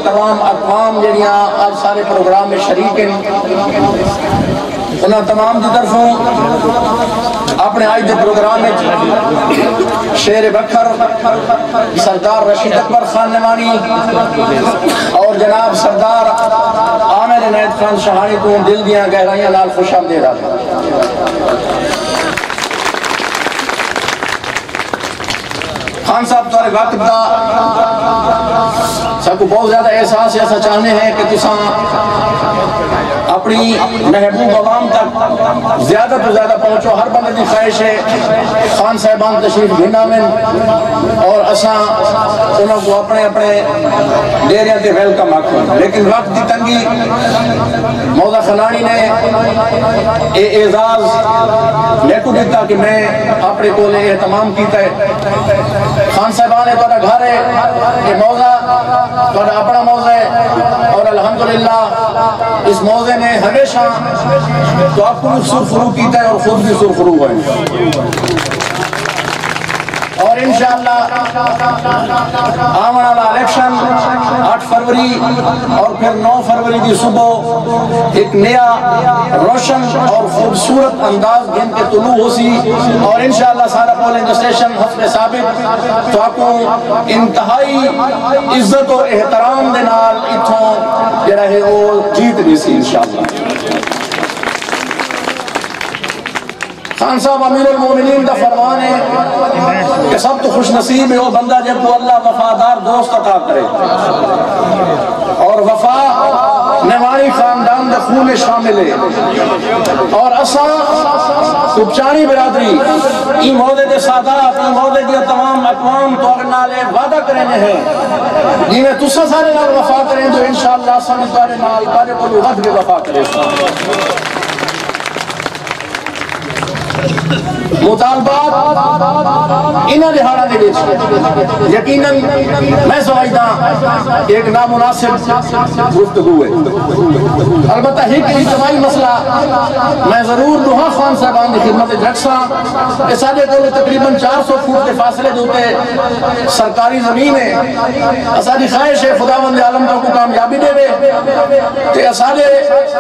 تمام اقوام جڑیاں آج سارے پروگرام میں شریک ہیں انہاں تمام دی طرفوں اپنے آج دے پروگرام میں شیر بکھر سردار رشید اکبر خان نمانی اور جناب سردار عامر عنایت خان شہانی کو دل دیاں گہرائیاں نال خوش آمدید خان صاحب تارے وقت دا سب کو بہت زیادہ احساس ایسا چاہنے ہیں کہ تساں اپنی محبوب عوام تک زیادہ تو زیادہ پہنچو. ہر بندے دی خواہش ہے خان صاحبان تشریف گھنا میں اور اساں انہوں کو اپنے اپنے ڈیریاں تے ویلکم آکھوں. لیکن وقت دی تنگی مولا خلانی نے اعزاز میں کو دیتا کہ میں اپنے کو لے اہتمام کیتا ہے. خان صاحبان ہے تو گھر ہے یہ موضع تو اپنا موضع ہے اور الحمدللہ اس موضع نے ہمیشہ تو آپ کو سرخرو کیتا ہے اور خود بھی سرخرو ہوئے اور انشاءاللہ آمن والا الیکشن 8 فروری اور پھر 9 فروری کی صبح ایک نیا روشن اور خوبصورت انداز گن کے طلوع ہو سی اور انشاءاللہ سارا پولنگ اسٹیشن ہفتے ثابت تو آپ کو انتہائی عزت و احترام دے نال اتھوں جڑا ہے وہ جیت نہیں سی انشاءاللہ. خان صاحب امیر المومنین دا فرمان ہے کہ سب تو خوش نصیب ہے وہ بندہ جب کو اللہ وفادار دوست عطا کرے اور وفا نوانی خاندان دا خون شامل ہے اور اساں کپچانی برادری ای موضع دے سادات ای موضع دیا تمام اقوام تو اگنالے وعدہ کرنے ہیں جی میں تسا سارے نال وفا کریں جو انشاءاللہ سب سارے نال کارے کو لغت کے وفا کرے. مطالبات انہاں لحاظہ دے بیچ یقیناً میں سمجھتا ایک نامناسب گفتگو ہے. البتہ ایک اجتماعی مسئلہ میں ضرور لوہا خان صاحبان کی خدمت جھٹساں کہ سارے کو تقریباً 400 فٹ کے فاصلے دوتے سرکاری زمین ہے. اساری خواہش ہے خداوند عالم کو کامیابی دے وے کہ اسارے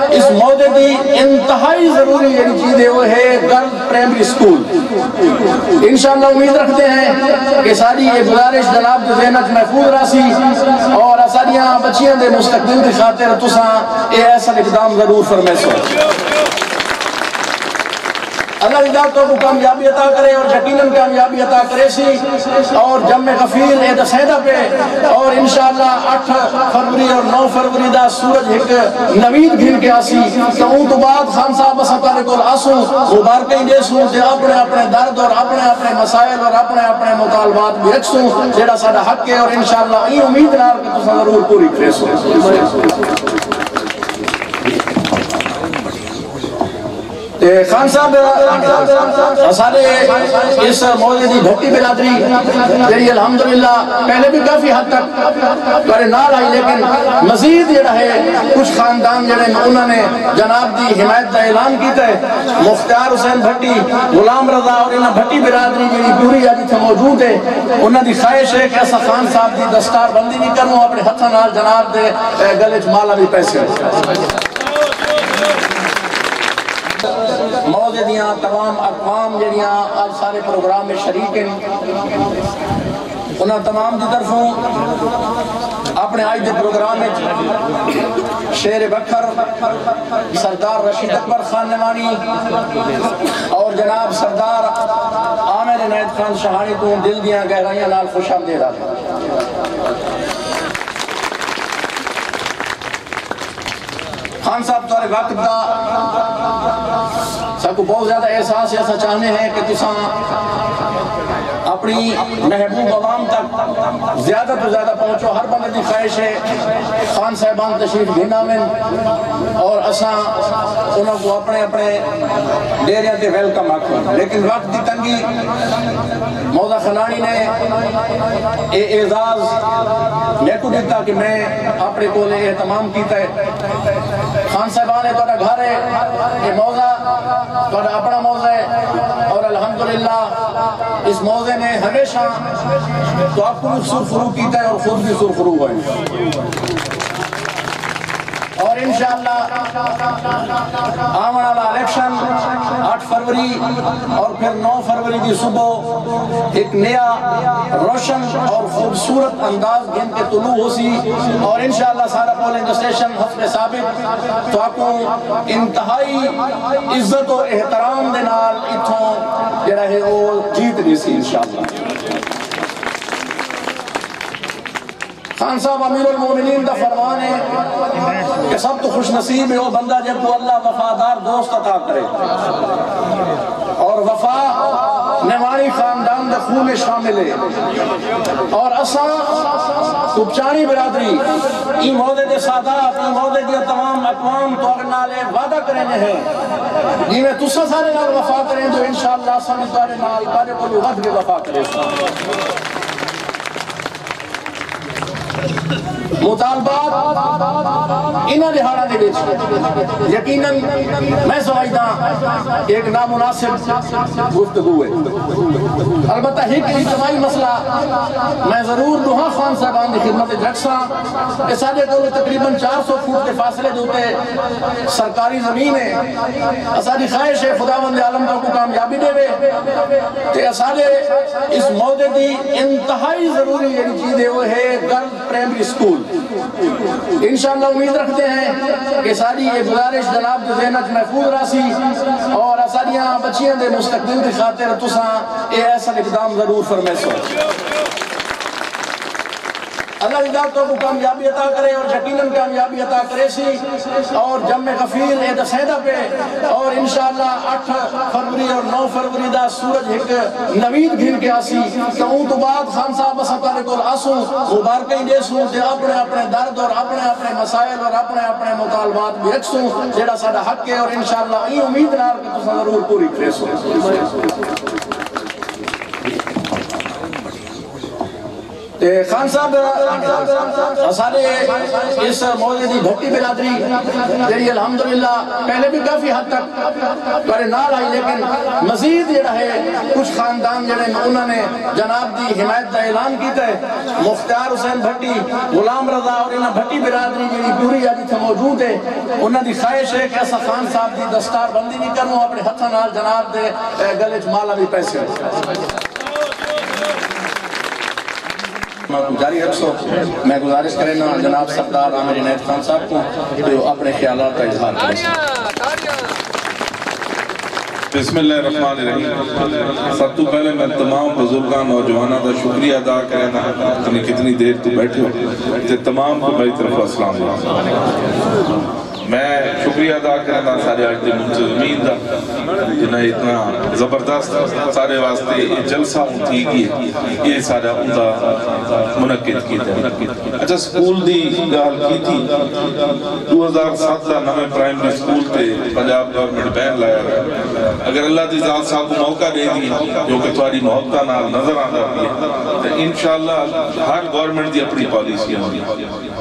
اس موضوع دی انتہائی ضروری یہ چیز ہے وہ ہے گرل پرائمری سکول. انشاءاللہ امید رکھتے ہیں کہ ساری یہ گزارش جناب کے ذہنت محفوظ راسی اور اساریاں بچیاں دے مستقبل کی خاطر تساں اے ایسا اقدام ضرور فرمائے سو. اللہ اجازت کو کامیابی عطا کرے اور یقیناً کامیابی عطا کرے سی اور جمع غفیر اے دسیدہ پہ اور انشاءاللہ 8 فروری اور 9 فروری دا سورج ایک نوید گھن کے آسی تو ان تو بعد خان صاحب سکارے کو آسوں مبارکیں دے سوں کہ اپنے اپنے درد اور اپنے اپنے مسائل اور اپنے اپنے مطالبات بھی رکھ سوں جیڑا سادہ حق ہے اور انشاءاللہ یہ امید نار کہ تو ضرور پوری کرے سوں. خان صاحب سارے اس موضوع دی بھٹی برادری جڑی الحمدللہ پہلے بھی کافی حد تک کرے نال آئی لیکن مزید جڑا ہے کچھ خاندان جڑے انہوں نے جناب دی حمایت دا اعلان کیتا ہے. مختار حسین بھٹی غلام رضا اور انہاں بھٹی برادری جڑی پوری آج تھے موجود ہے انہاں دی خواہش ہے کہ ایسا خان صاحب دی دستار بندی نہیں کروں اپنے ہتھاں نال جناب دے گلے چ مالا بھی پیسے موضوع دیاں تمام اقوام جڑیاں آج سارے پروگرام میں شریک ہیں انہاں تمام دی طرفوں اپنے آج دے پروگرام میں شیر بکھر سردار رشید اکبر خان نمانی اور جناب سردار عامر عنایت خان شہانی تو دل دیاں گہرائیاں نال خوش آمدید آتا خان صاحب تارے وقت دا سب کو بہت زیادہ احساس ایسا چاہنے ہیں کہ تساں اپنی محبوب عوام تک زیادہ تو زیادہ پہنچو. ہر بندے دی خواہش ہے خان صاحبان تشریف گھنا میں اور اساں انہوں کو اپنے اپنے ڈیریاں تے ویلکم آکھوں. لیکن وقت دی تنگی موضع خلانی نے اعزاز میں کو دیتا کہ میں اپنے کو لے اہتمام کیتا ہے. خان صاحبان ہے تو گھر ہے یہ موضع تو اپنا موضع ہے اور الحمدللہ اس موضع نے ہمیشہ تو آپ کو سرخرو کیتا ہے اور خود بھی سرخرو ہوئے اور انشاءاللہ آمن والا الیکشن 8 فروری اور پھر 9 فروری کی صبح ایک نیا روشن اور خوبصورت انداز گن کے طلوع ہو سی اور انشاءاللہ سارا پولنگ اسٹیشن حسب ثابت تو آپ کو انتہائی عزت و احترام دے نال اتھوں جڑا ہے وہ جیت دی سی انشاءاللہ. خان صاحب امیر المومنین دا فرمان ہے کہ سب تو خوش نصیب ہے وہ بندہ جب کو اللہ وفادار دوست عطا کرے اور وفا نوانی خاندان دا خون شامل ہے اور اساں کپچانی برادری ای موضع دے سادات ای موضع دے تمام اقوام تو اگنالے وعدہ کرنے ہیں جی میں تسا سارے نال وفا کریں جو انشاءاللہ سارے سارے نال کارے کو لغت کے وفا کرے. مطالبات انہاں لحاظہ دے بیچ یقیناً میں سمجھتا ایک نامناسب گفتگو ہے. البتہ ایک اجتماعی مسئلہ میں ضرور دوہاں خان صاحبان دی خدمت جکساں کہ سادے کو تقریباً 400 فوٹ کے فاصلے دوتے سرکاری زمین ہے. اسادی خواہش ہے خداوند عالم کو کامیابی دے وے کہ اسادے اس موضع دی انتہائی ضروری یہ چیز ہے وہ ہے گرل پرائمری سکول. انشاءاللہ امید رکھتے ہیں کہ ساری یہ گزارش جناب کے ذہنت محفوظ راسی اور ساریاں بچیاں دے مستقبل کی خاطر تساں اے ایسا اقدام ضرور فرمیسو. اللہ ہدایت کو کامیابی عطا کرے اور یقیناً کامیابی عطا کرے سی اور جمع غفیر اے دسیدہ پہ اور انشاءاللہ 8 فروری اور 9 فروری دا سورج ایک نوید گھن کے آسی تو ان تو بعد خان صاحب سکارے کو آسوں مبارکیں دے سوں تے اپنے اپنے درد اور اپنے اپنے مسائل اور اپنے اپنے مطالبات بھی رکھسوں جیڑا ساڑا حق ہے اور انشاءاللہ یہ امید نار کہ تسا ضرور پوری کرے سوں. خان صاحب سارے اس موضوع دی بھٹی برادری جیڑی الحمدللہ پہلے بھی کافی حد تک کرے نال آئی لیکن مزید جڑا ہے کچھ خاندان جڑے انہوں نے جناب دی حمایت دا اعلان کیتا ہے. مختار حسین بھٹی غلام رضا اور انہاں بھٹی برادری جڑی پوری آجی تھا موجود ہے انہاں دی خواہش ہے کہ ایسا خان صاحب دی دستار بندی نہیں کروں اپنے ہتھاں نال جناب دے گلے چ مالا بھی پیسے جاری رکھو. میں گزارش کرنا جناب سردار عامر عنایت خان صاحب کو جو اپنے خیالات کا اظہار کریں. بسم اللہ الرحمن الرحیم. سب تو پہلے میں تمام بزرگان نوجوانہ دا شکریہ ادا کرنا تنی کتنی دیر تو بیٹھے ہو تے تمام کو میری طرف السلام علیکم. میں شکریہ ادا کرنا سارے آج دے منتظمین دا جنہیں اتنا زبردست سارے واسطے یہ جلسہ تھی کی یہ سارا اندہ منعقد کی تھے. اچھا سکول دی گال کی تھی 2007 دا نمیں پرائمری سکول تے پنجاب گورنمنٹ بین لایا گیا. اگر اللہ دی ذات صاحب کو موقع دے دی جو کہ تمہاری محبتہ نال نظر آتا ہے تو انشاءاللہ ہر گورنمنٹ دی اپنی پالیسی ہوگی.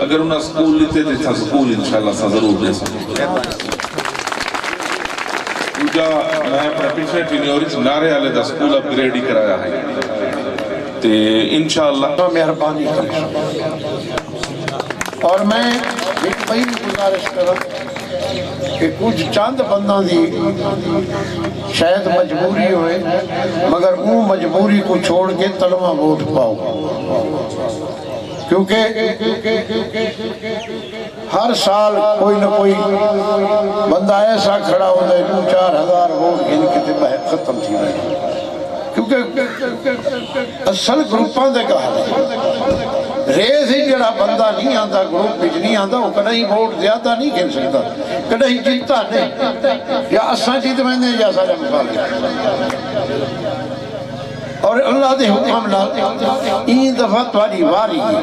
اگر انہاں سکول لیتے تھا سکول انشاءاللہ سا ضرور دے دوجا میں اپنے پچھلے ٹینیوری سے نارے آلے دا سکول اپ گریڈی کرایا ہے تے انشاءاللہ مہربانی کریں اور میں ایک بہی گزارش کروں کہ کچھ چند بندہ دی شاید مجبوری ہوئے مگر وہ مجبوری کو چھوڑ کے تلوہ ووٹ پاؤ، کیونکہ ہر سال کوئی نہ کوئی بندہ ایسا کھڑا ہوتا ہے 2-4 ہزار ووٹ ان کے تباہ ختم تھی رہے، کیونکہ اصل گروپاں دے کہا ہے ریز ہی جڑا بندہ نہیں آندا گروپ بچ نہیں آندا وہ کدھیں ووٹ زیادہ نہیں کھیل سکتا، کدھیں جیتا نہیں، یا اساں جیت میں یا سارے مخالف، اور اللہ دے حکم لال این دفعہ تھوڑی واری ہے،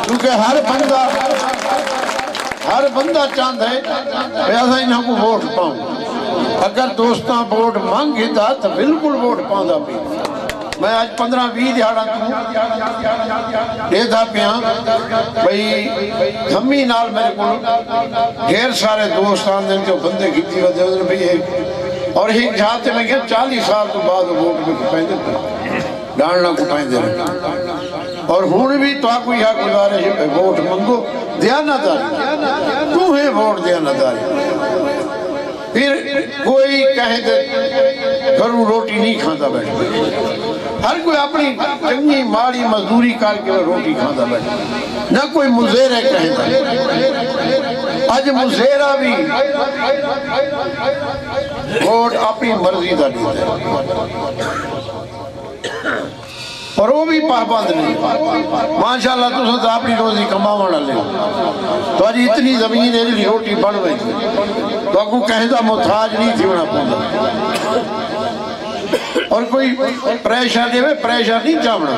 کیونکہ ہر بندہ چاند ہے ایسا انہوں کو ووٹ پاؤں، اگر دوستاں ووٹ مانگی دا تو بالکل ووٹ پاؤں دا بھی۔ میں آج 15-20 دیہاڑا دیتا پیاں بھئی دھمی نال میرے کو ڈھیر سارے دوستان دیں جو بندے کھیتی ہوتے ہیں بھی ایک اور ایک جہاتے میں کیا 40 سال تو بعد ووٹ میں کپائیں دیتے ڈانڈنا کپائیں دے رہے اور ہون بھی تو آپ کو یہاں گزارے ہیں ووٹ منگو دیانتداری، تو ہے ووٹ دیانتداری، پھر کوئی کہے دے گھروں روٹی نہیں کھاتا بیٹھے، ہر کوئی اپنی چنگی ماڑی مزدوری کر کے روٹی کھاتا بیٹھے، نہ کوئی مزیرے کہے دے، آج مزیرہ بھی ووٹ اپنی مرضی دا دیتا ہے اور وہ بھی پابند نہیں، ماشاءاللہ تو ساتھ اپنی روزی کماوڑا لے تو آج اتنی زمین ہے جلی روٹی بڑھ گئی تھی تو آپ کو کہندہ محتاج نہیں تھی انہا پوندا اور کوئی پریشر دے پریشر نہیں چاہنا،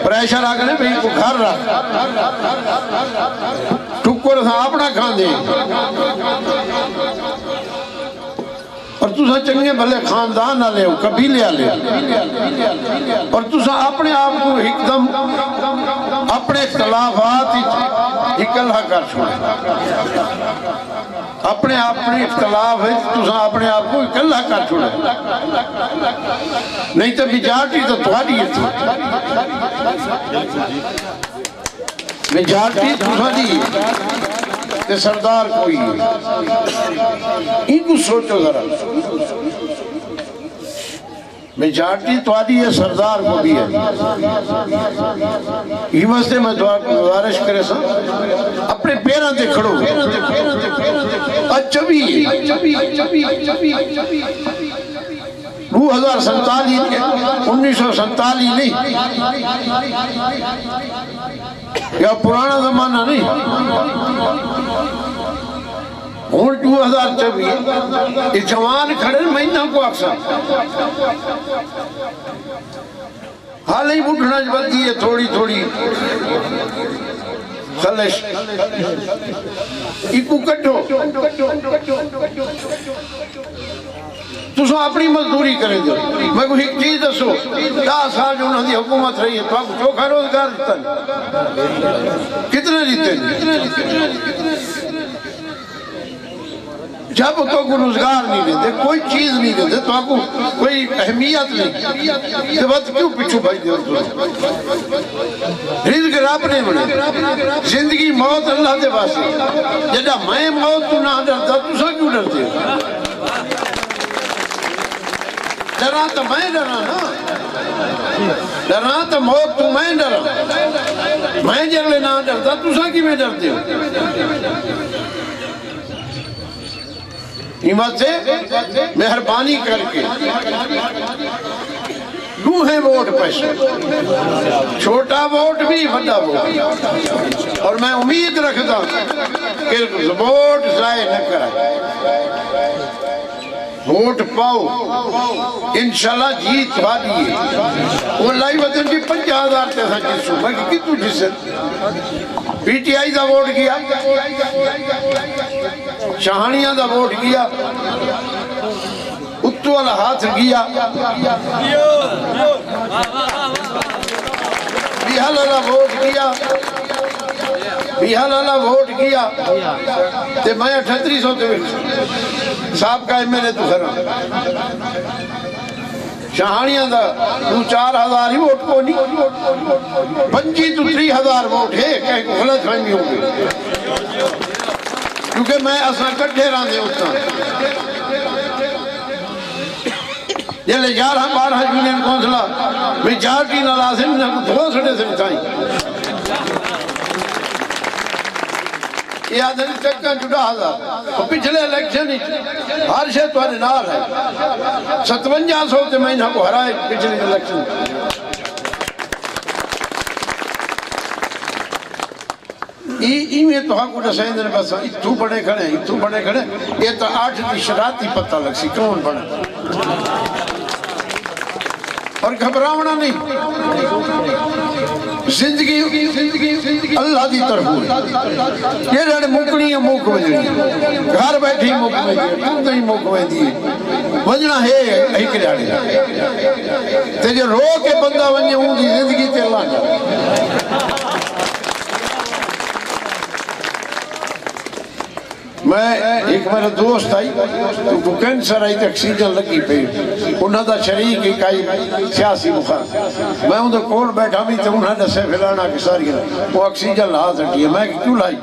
پریشر آگنے بھئی کو گھر رہا ٹکر تھا اپنا کھان دے اور تُسا چنگے بھلے خاندان نہ لے ہو کبھی لے لے اور تُسا اپنے آپ کو ایک دم اپنے اختلافات اکلہ کر چھوڑے، اپنے اختلاف ہے تُسا اپنے آپ کو اکلہ کر چھوڑے، نہیں تو بیجارٹی تو تھوڑی ہے بیجارٹی تھوڑی ہے کہ سردار کوئی ہے، ان کو سوچو ذرا، میجارٹی تواری ہے سردار کو بھی ہے، یہ واسطے میں دعا گزارش کرے سا اپنے پیروں دے کھڑو، اچھا بھی 1947 نہیں یا پرانا زمانہ نہیں، ہون 2024 یہ جوان کھڑے مہینہ کو اکثر حال ہی بڑھنا جبتی ہے تھوڑی خلش ایکو کٹو تو سو اپنی مزدوری کریں دے میں کو ایک چیز دسو 10 سال جو انہوں نے حکومت رہی ہے تو آپ کو چوکھا روزگار دیتا ہے کتنے دیتے ہیں جب تو کو روزگار نہیں دیتے کوئی چیز نہیں دیتے تو آپ کو کوئی اہمیت نہیں تو بات کیوں پچھو بھائی دے رزق رب نے بڑھے زندگی موت اللہ دے واسطے جدہ میں موت تو نہ ڈرتا تو سا کیوں ڈرتے ہو ڈرا تو میں ڈرا نا ڈرا تو موت تو میں ڈرا میں جرلے نہ ڈرتا تو سا کی میں ڈرتے ہو ایمت سے مہربانی کر کے دوہے ووٹ پیسے چھوٹا ووٹ بھی بڑا ووٹ اور میں امید رکھتا ہوں کہ ووٹ ضائع نہ کرائے ووٹ پاؤ انشاءاللہ جیت بھالی ہے وہ لائی وطن کی 50,000 پیسہ جیسو میں کتو جسے P T I the vote کیا شاہانیاں دا ووٹ کیا اتو والا ہاتھ کیا بیہالالا ووٹ کیا بیہالالا ووٹ کیا تے میں 3800 تے صاحب کا ایم ایل اے تو گھر شاہانیاں دا 2-4 ہزار ہی ووٹ کو نہیں 25 تو 3 ہزار ووٹ ہے کہیں کو غلط فہمی ہوں گے کیونکہ میں اساں کٹھے راندے اتنا جلے 11-12 یونین کونسلہ میں 4 ٹین لازم نہ دو سڑے سے بتائیں یہ آدھے چکا جڑا ہزار اور پچھلے الیکشن ہر شے تو آنے نال ہے 5700 تے میں انہاں کو ہرائے پچھلے الیکشن میں تو ہاں کو نسائیں دنے بس اتھو بڑے کھڑے یہ تو 8 دی شراطی پتہ لگ سی کون بڑے اور گھبراونا نہیں زندگی اللہ دی طرف ہوئی یہ رہنے مکڑی ہے موک وجنی گھر بیٹھی موک وجنی تم نہیں موک وجنی وجنہ ہے ایک رہنے تے جو رو کے بندہ ونجے ہوں دی زندگی تے اللہ جا میں ایک میرا دوست آئی تو کینسر آئی تو اکسیجن لگی پہ انہاں دا شریک ایک آئی سیاسی مخار میں ان دا کول بیٹھا بھی تو انہاں نے سے فلانا کی ساری وہ اکسیجن لہا سکتی ہے میں کیوں لائی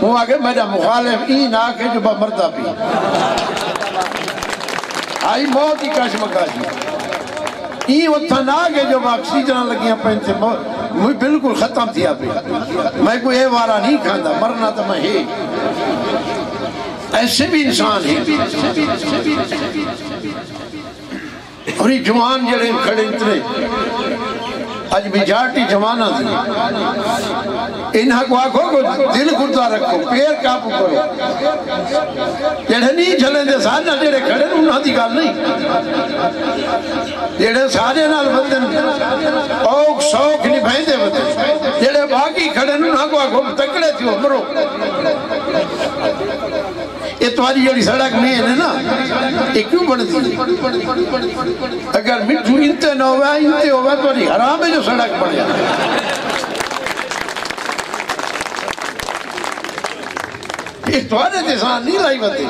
وہ آگے میرا مخالف این آکے جو با مردہ پی آئی موت ہی کاش مکاشی این اتھن آگے جو با اکسیجن لگیاں پہنتے مجھے بالکل ختم تھیا پہ میں کوئی اے وارا نہیں کھاندہ مرنا تو میں ہی ایسے بھی انسان ہیں اور یہ جوان جڑے کھڑے اتنے آج بیجارٹی جوانہ تھی انہاں کو آکھو کو دل گردہ رکھو پیر کاپو کرو جڑے نہیں جھلیں دے سارے جڑے کھڑے انہاں دی گال نہیں جڑے سارے نال بندن اوک سوک نہیں بھائیں دے بندن جڑے باقی کھڑے انہاں کو آکھو تکڑے تھے مرو یہ تمہاری جڑی سڑک میں ہے نا یہ کیوں بڑھتی ہے اگر مٹھو انتے نہ ہوا انتے ہوا تو نہیں حرام ہے جو سڑک بڑھ جائے یہ تمہارے دیسان نہیں لائی بتے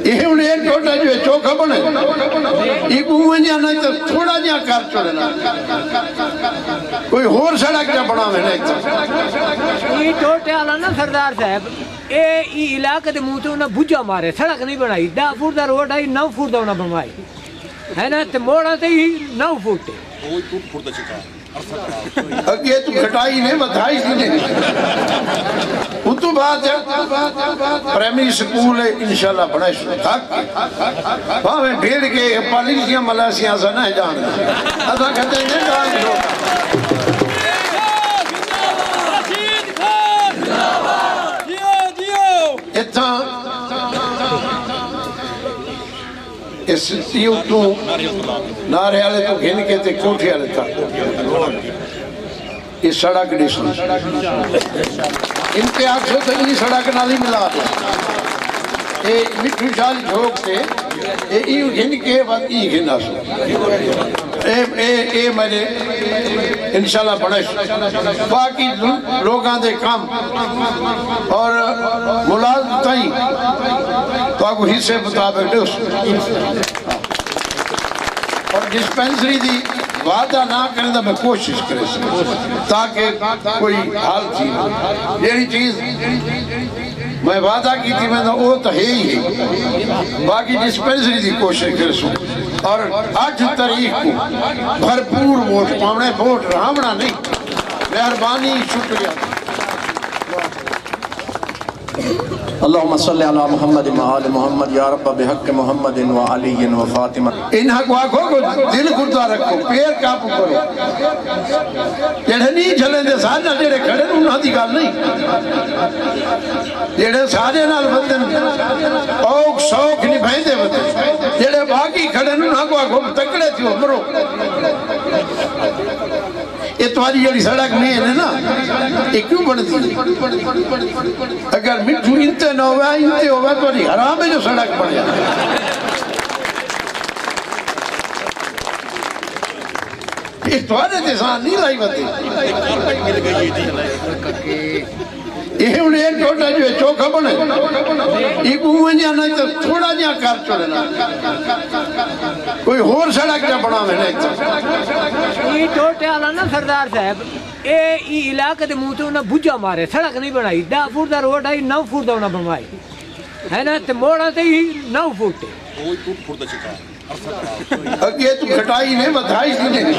یہ انہیں ایک چھوٹا جو ہے چوکھا بڑھے یہ گوہن جانا ہے تو تھوڑا جہاں کار چھوڑنا کوئی اور سڑک جا بڑھا میں نہیں تھا یہ چھوٹے آلہ نا سردار صاحب یہ علاقہ دے موتے انہیں بھجا مارے سڑک نہیں بنائی 10 فٹ دا روڈ آئی 9 فٹ دا انہیں بنوائی ہے نا تو موڑا تے ہی 9 فٹ ہے اگے تو گھٹائی نہیں بدھائی نہیں وہ تو بات ہے پریمری سکول ہے انشاءاللہ بڑا حق وہاں میں بھیڑ کے پالیسیاں ملاسیاں سے نہ جان ایسا کہتے ہیں نہیں جان اتنا اس تیو تو نارے آلے تو گھن کے تے کوٹھی آلے تھا یہ سڑک ڈیسن ان کے آنکھوں سے یہ سڑک نالی ملا دے یہ مٹھو شال جھوک سے یہ گھن کے بعد یہ گھنا سو اے میرے انشاءاللہ بڑھش باقی لوگاں دے کام اور ملازم تائیں تو آگو حصے مطابق دے اس اور ڈسپینسری دی وعدہ نہ کرنے دا میں کوشش کرے تاکہ کوئی حال تھی میری چیز میں وعدہ کی تھی میں وہ تو ہے ہی ہے باقی ڈسپینسری دی کوشش کرے سوں اور 8 تاریخ کو بھرپور ووٹ پاونے ووٹ رامنا نہیں مہربانی شکریہ اللہم صلی علی محمد وآل محمد یا رب بحق محمد وعلی و فاطمہ انہاں کو آکھو کو دل گردہ رکھو پیر کاپو کرو جڑے نہیں جھلیں دے سارے جڑے کھڑے انہاں دی گال نہیں جڑے سارے نال بندن اوک سوک نہیں بھائیں دے بندن جڑے باقی کھڑے انہاں کو آکھو تکڑے تھے مرو یہ تمہاری جڑی سڑک میں ہے نا یہ کیوں بڑھتی ہے اگر مٹھو انتے نہ ہوا انتے ہوا تو نہیں حرام ہے جو سڑک بڑھ جائے یہ تمہارے دیسان نہیں لائی بتے یہ ہوں ایک ٹوٹا جو ہے چوکھا بنے ایک اوہ جہاں نہیں تو تھوڑا جہاں کار چوڑنا کوئی اور سڑک جہاں بنا میں نہیں تو یہ ٹوٹے آلا نا سردار صاحب اے علاقے دے موتے انہاں بھجا مارے سڑک نہیں بنائی 10 فٹ دا روڈ آئی 9 فٹ دا انہاں بنوائی ہے نا تے موڑا تے ہی 9 فٹ اگے تو کھٹائی نہیں بدھائی نہیں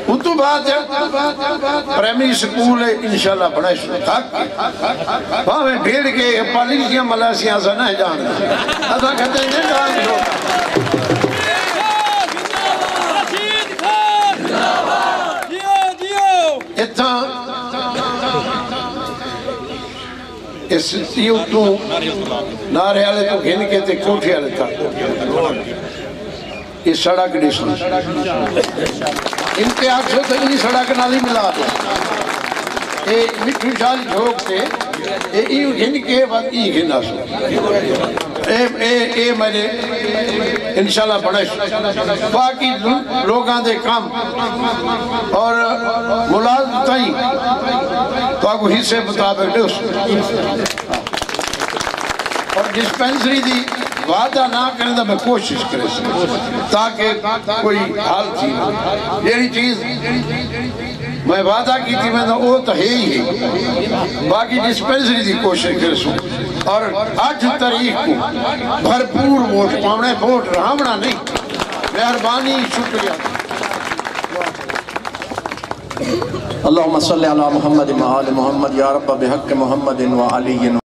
وہ تو بات ہے پریمری سکول ہے انشاءاللہ بڑا تھک وہاں میں بھیڑ کے پالیسیاں ملاسیاں سے نہ جان ایسا کہتے ہیں جان دو اتنا اس یوں تو نارے آلے تو گھن کے تے کوٹھی آلے تھا یہ سڑک ڈیسن انتیاق سے تو انہی سڑک نالی ملا دو یہ مٹھو شال جھوک تے یہ گھن کے بعد یہ گھنا سو اے میرے انشاءاللہ بڑے باقی لوگاں دے کام اور ملازم تائیں تو آگو حصے مطابق دے اس اور ڈسپینسری دی وعدہ نہ کرنے دا میں کوشش کرے تاکہ کوئی حال تھی یہ چیز میں وعدہ کی تھی میں وہ تو ہے ہی ہے باقی ڈسپینسری دی کوشش کرے سوں اور 8 تاریخ کو بھرپور ووٹ پاونے ووٹ رامنا نہیں مہربانی شکریہ اللہم صلی علی محمد و آل محمد یا رب بحق محمد و علی